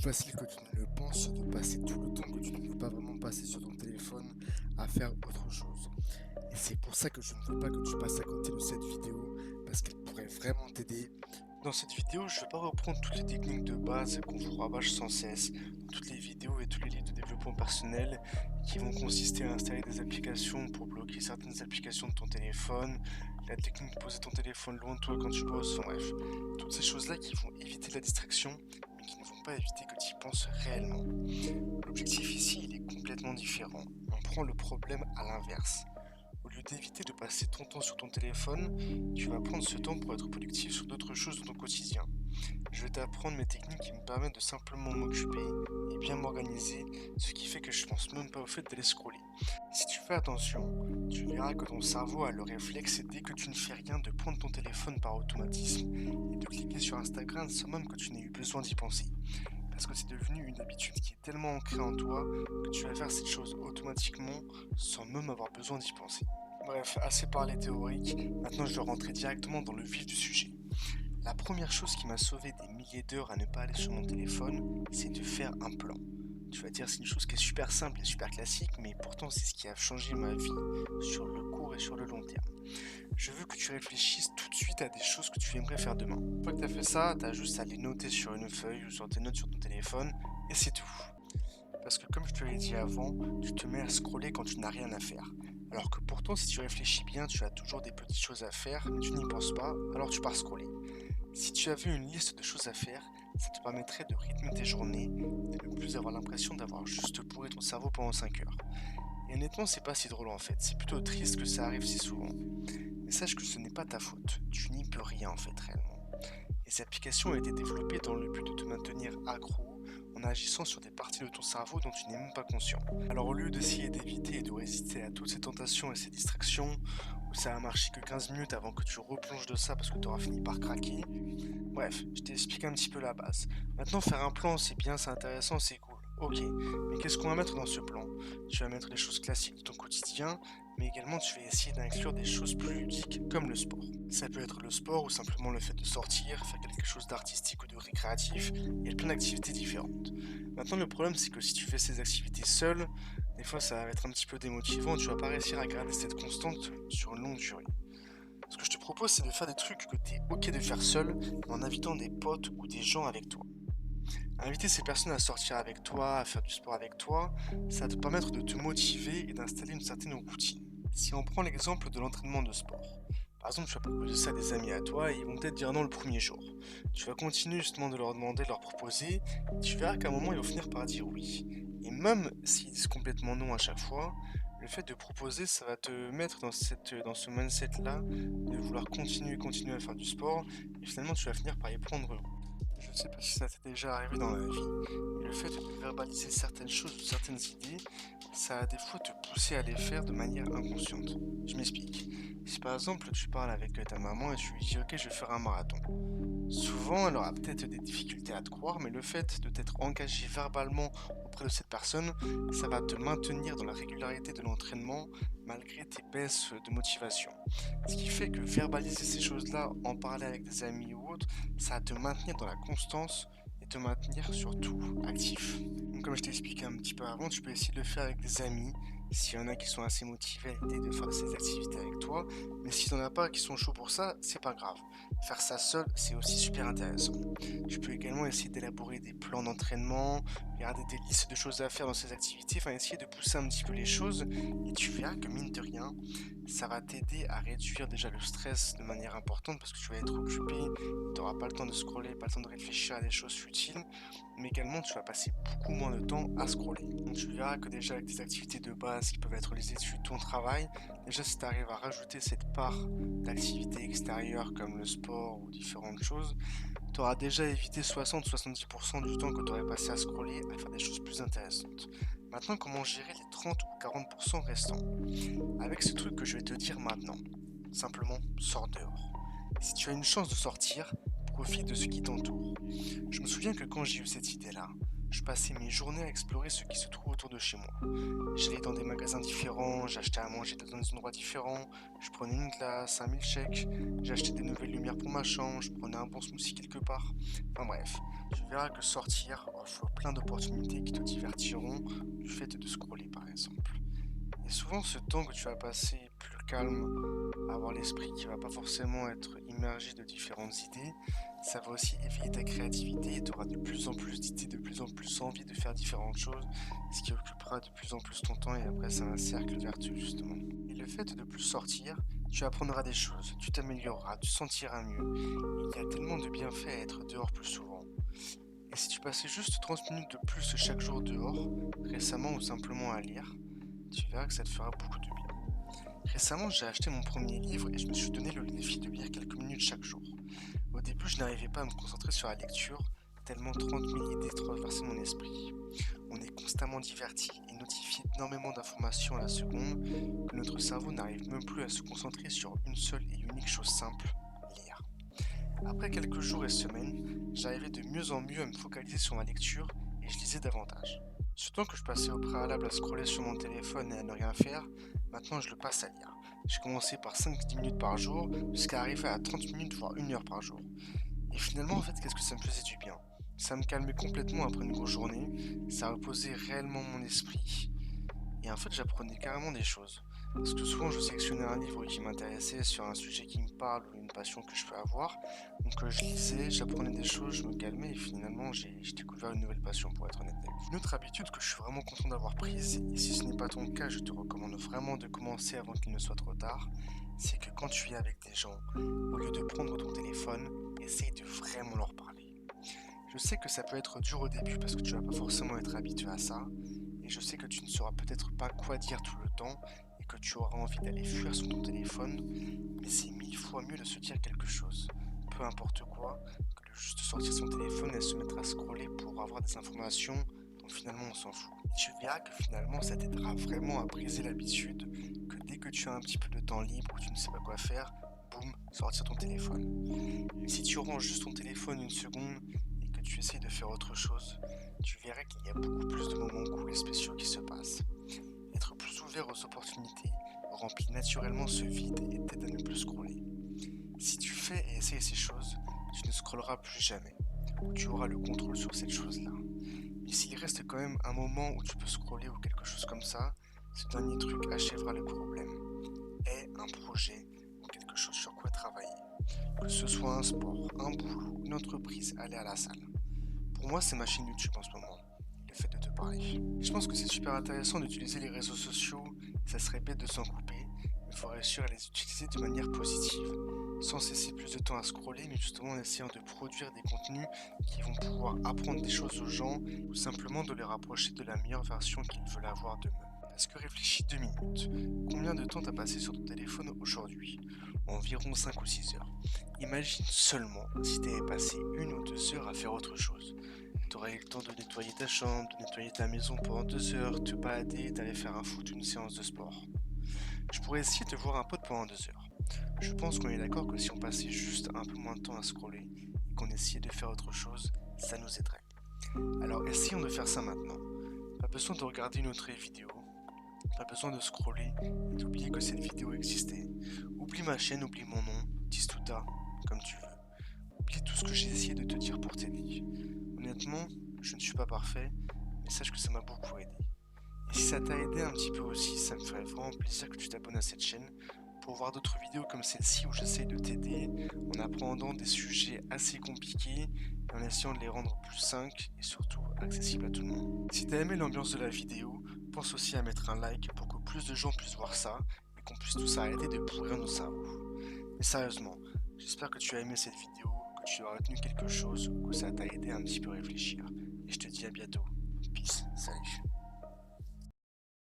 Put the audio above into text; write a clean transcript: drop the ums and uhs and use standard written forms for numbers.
facile que tu ne le penses de passer tout le temps que tu ne veux pas vraiment passer sur ton téléphone à faire autre chose. Et c'est pour ça que je ne veux pas que tu passes à côté de cette vidéo, parce qu'elle pourrait vraiment t'aider. Dans cette vidéo, je ne vais pas reprendre toutes les techniques de base qu'on vous rabâche sans cesse, dans toutes les vidéos et tous les livres de développement personnel qui vont consister à installer des applications pour bloquer certaines applications de ton téléphone, la technique de poser ton téléphone loin de toi quand tu bosses, enfin bref, toutes ces choses-là qui vont éviter la distraction, mais qui ne vont pas éviter que tu y penses réellement. L'objectif ici, il est complètement différent. On prend le problème à l'inverse. Au lieu d'éviter de passer ton temps sur ton téléphone, tu vas prendre ce temps pour être productif sur d'autres choses de ton quotidien. Je vais t'apprendre mes techniques qui me permettent de simplement m'occuper et bien m'organiser, ce qui fait que je pense même pas au fait d'aller scroller. Si tu fais attention, tu verras que ton cerveau a le réflexe, dès que tu ne fais rien, de prendre ton téléphone par automatisme et de cliquer sur Instagram sans même que tu n'aies eu besoin d'y penser. Parce que c'est devenu une habitude qui est tellement ancrée en toi que tu vas faire cette chose automatiquement sans même avoir besoin d'y penser. Bref, assez parlé théorique, maintenant je dois rentrer directement dans le vif du sujet. La première chose qui m'a sauvé des milliers d'heures à ne pas aller sur mon téléphone, c'est de faire un plan. Tu vas dire c'est une chose qui est super simple et super classique, mais pourtant c'est ce qui a changé ma vie sur le court et sur le long terme. Je veux que tu réfléchisses tout de suite à des choses que tu aimerais faire demain. Une fois que tu as fait ça, tu as juste à les noter sur une feuille ou sur tes notes sur ton téléphone, et c'est tout. Parce que comme je te l'ai dit avant, tu te mets à scroller quand tu n'as rien à faire. Alors que pourtant, si tu réfléchis bien, tu as toujours des petites choses à faire, mais tu n'y penses pas, alors tu pars scroller. Si tu avais une liste de choses à faire, ça te permettrait de rythmer tes journées et de ne plus avoir l'impression d'avoir juste pourri ton cerveau pendant 5 heures. Et honnêtement, c'est pas si drôle en fait, c'est plutôt triste que ça arrive si souvent. Mais sache que ce n'est pas ta faute, tu n'y peux rien en fait réellement. Les applications ont été développées dans le but de te maintenir accro en agissant sur des parties de ton cerveau dont tu n'es même pas conscient. Alors au lieu d'essayer d'éviter et de résister à toutes ces tentations et ces distractions, où ça a marché que 15 minutes avant que tu replonges de ça parce que tu auras fini par craquer, bref, je t'explique un petit peu la base. Maintenant, faire un plan, c'est bien, c'est intéressant, c'est cool. Ok, mais qu'est-ce qu'on va mettre dans ce plan? Tu vas mettre les choses classiques de ton quotidien, mais également tu vas essayer d'inclure des choses plus ludiques, comme le sport. Ça peut être le sport ou simplement le fait de sortir, faire quelque chose d'artistique ou de récréatif, il y a plein d'activités différentes. Maintenant, le problème, c'est que si tu fais ces activités seul, des fois ça va être un petit peu démotivant, tu vas pas réussir à garder cette constante sur une longue durée. Ce que je te propose, c'est de faire des trucs que tu es ok de faire seul, mais en invitant des potes ou des gens avec toi. Inviter ces personnes à sortir avec toi, à faire du sport avec toi, ça va te permettre de te motiver et d'installer une certaine routine. Si on prend l'exemple de l'entraînement de sport, par exemple, tu vas proposer ça à des amis à toi et ils vont peut-être dire non le premier jour. Tu vas continuer justement de leur demander, de leur proposer, et tu verras qu'à un moment ils vont finir par dire oui. Et même s'ils disent complètement non à chaque fois, le fait de proposer, ça va te mettre dans ce mindset-là de vouloir continuer à faire du sport, et finalement tu vas finir par y prendre goût. Je ne sais pas si ça t'est déjà arrivé dans la vie, mais le fait de verbaliser certaines choses ou certaines idées, ça va des fois te pousser à les faire de manière inconsciente. Je m'explique. Si par exemple tu parles avec ta maman et tu lui dis ok je vais faire un marathon, souvent elle aura peut-être des difficultés à te croire, mais le fait de t'être engagé verbalement auprès de cette personne, ça va te maintenir dans la régularité de l'entraînement malgré tes baisses de motivation. Ce qui fait que verbaliser ces choses-là, en parler avec des amis ou autres, ça va te maintenir dans la constance et te maintenir surtout actif. Donc, comme je t'ai expliqué un petit peu avant, tu peux essayer de le faire avec des amis, s'il y en a qui sont assez motivés à l'idée de faire ces activités avec toi, mais si t'en as pas qui sont chauds pour ça, c'est pas grave. Faire ça seul, c'est aussi super intéressant. Tu peux également essayer d'élaborer des plans d'entraînement, regarder des listes de choses à faire dans ces activités, enfin essayer de pousser un petit peu les choses, et tu verras que mine de rien, ça va t'aider à réduire déjà le stress de manière importante parce que tu vas être occupé, tu n'auras pas le temps de scroller, pas le temps de réfléchir à des choses futiles, mais également tu vas passer beaucoup moins de temps à scroller. Donc tu verras que déjà avec tes activités de base qui peuvent être les études, ton travail, déjà si tu arrives à rajouter cette part d'activités extérieures comme le sport ou différentes choses, tu auras déjà évité 60-70% du temps que tu aurais passé à scroller, à faire des choses plus intéressantes. Maintenant, comment gérer les 30 ou 40% restants? Avec ce truc que je vais te dire maintenant, simplement sors dehors. Si tu as une chance de sortir, profite de ce qui t'entoure. Je me souviens que quand j'ai eu cette idée-là, je passais mes journées à explorer ce qui se trouve autour de chez moi. J'allais dans des magasins différents, j'achetais à manger dans des endroits différents, je prenais une glace, un milkshake, j'achetais des nouvelles lumières pour ma chambre, je prenais un bon smoothie quelque part. Enfin bref, tu verras que sortir offre plein d'opportunités qui te divertiront du fait de scroller par exemple. Et souvent ce temps que tu vas passer plus calme, avoir l'esprit qui va pas forcément être immergé de différentes idées, ça va aussi éveiller ta créativité et tu auras de plus en plus d'idées, de plus en plus envie de faire différentes choses, ce qui occupera de plus en plus ton temps et après c'est un cercle vertueux justement. Et le fait de plus sortir, tu apprendras des choses, tu t'amélioreras, tu sentiras mieux. Il y a tellement de bienfaits à être dehors plus souvent. Et si tu passais juste 30 minutes de plus chaque jour dehors, récemment ou simplement à lire, tu verras que ça te fera beaucoup de bien. Récemment, j'ai acheté mon premier livre et je me suis donné le défi de lire quelques minutes chaque jour. Au début, je n'arrivais pas à me concentrer sur la lecture, tellement 30 000 idées traversaient mon esprit. On est constamment diverti et notifié d'énormément d'informations à la seconde que notre cerveau n'arrive même plus à se concentrer sur une seule et unique chose simple, lire. Après quelques jours et semaines, j'arrivais de mieux en mieux à me focaliser sur ma lecture et je lisais davantage. Surtout que je passais au préalable à scroller sur mon téléphone et à ne rien faire, maintenant je le passe à lire. J'ai commencé par 5-10 minutes par jour jusqu'à arriver à 30 minutes voire 1 heure par jour. Et finalement en fait qu'est-ce que ça me faisait du bien? Ça me calmait complètement après une grosse journée, ça reposait réellement mon esprit et en fait j'apprenais carrément des choses. Parce que souvent je sélectionnais un livre qui m'intéressait sur un sujet qui me parle ou une passion que je peux avoir. Donc je lisais, j'apprenais des choses, je me calmais et finalement j'ai découvert une nouvelle passion pour être honnête avec vous. Une autre habitude que je suis vraiment content d'avoir prise, et si ce n'est pas ton cas, je te recommande vraiment de commencer avant qu'il ne soit trop tard, c'est que quand tu es avec des gens, au lieu de prendre ton téléphone, essaye de vraiment leur parler. Je sais que ça peut être dur au début parce que tu vas pas forcément être habitué à ça, et je sais que tu ne sauras peut-être pas quoi dire tout le temps, et que tu auras envie d'aller fuir sur ton téléphone, mais c'est 1000 fois mieux de se dire quelque chose, peu importe quoi, que de juste sortir son téléphone et se mettre à scroller pour avoir des informations dont finalement on s'en fout. Et tu verras que finalement ça t'aidera vraiment à briser l'habitude que dès que tu as un petit peu de temps libre ou tu ne sais pas quoi faire, boum, sortir ton téléphone. Et si tu ranges juste ton téléphone une seconde et que tu essayes de faire autre chose, tu verras qu'il y a beaucoup plus de moments cool et spéciaux qui se passent. Être plus ouvert aux opportunités remplit naturellement ce vide et t'aide à ne plus scroller. Si tu fais et essayes ces choses, tu ne scrolleras plus jamais, ou tu auras le contrôle sur cette chose-là. Mais s'il reste quand même un moment où tu peux scroller ou quelque chose comme ça, ce dernier truc achèvera le problème. Aie un projet ou quelque chose sur quoi travailler. Que ce soit un sport, un boulot, une entreprise, aller à la salle. Pour moi, c'est ma chaîne YouTube en ce moment, le fait de te parler. Et je pense que c'est super intéressant d'utiliser les réseaux sociaux, ça serait bête de s'en couper, il faut réussir à les utiliser de manière positive, sans cesser plus de temps à scroller, mais justement en essayant de produire des contenus qui vont pouvoir apprendre des choses aux gens, ou simplement de les rapprocher de la meilleure version qu'ils veulent avoir d'eux-mêmes. Parce que réfléchis 2 minutes, combien de temps t'as passé sur ton téléphone aujourd'hui? Environ 5 ou 6 heures. Imagine seulement si t'avais passé 1 ou 2 heures à faire autre chose. T'aurais eu le temps de nettoyer ta chambre, de nettoyer ta maison pendant 2 heures, te balader, d'aller faire un foot, une séance de sport. Je pourrais essayer de voir un pote pendant 2 heures. Je pense qu'on est d'accord que si on passait juste un peu moins de temps à scroller et qu'on essayait de faire autre chose, ça nous aiderait. Alors essayons de faire ça maintenant. Pas besoin de regarder une autre vidéo, pas besoin de scroller et d'oublier que cette vidéo existait. Oublie ma chaîne, oublie mon nom, Tistuta, comme tu veux. Oublie tout ce que j'ai essayé de te dire pour t'aider. Honnêtement, je ne suis pas parfait, mais sache que ça m'a beaucoup aidé. Et si ça t'a aidé un petit peu aussi, ça me ferait vraiment plaisir que tu t'abonnes à cette chaîne pour voir d'autres vidéos comme celle-ci où j'essaye de t'aider en apprenant des sujets assez compliqués et en essayant de les rendre plus simples et surtout accessibles à tout le monde. Si t'as aimé l'ambiance de la vidéo, pense aussi à mettre un like pour que plus de gens puissent voir ça et qu'on puisse tous arrêter de pourrir nos cerveaux. Mais sérieusement, j'espère que tu as aimé cette vidéo, que tu as retenu quelque chose ou que ça t'a aidé à un petit peu réfléchir. Et je te dis à bientôt. Peace, salut.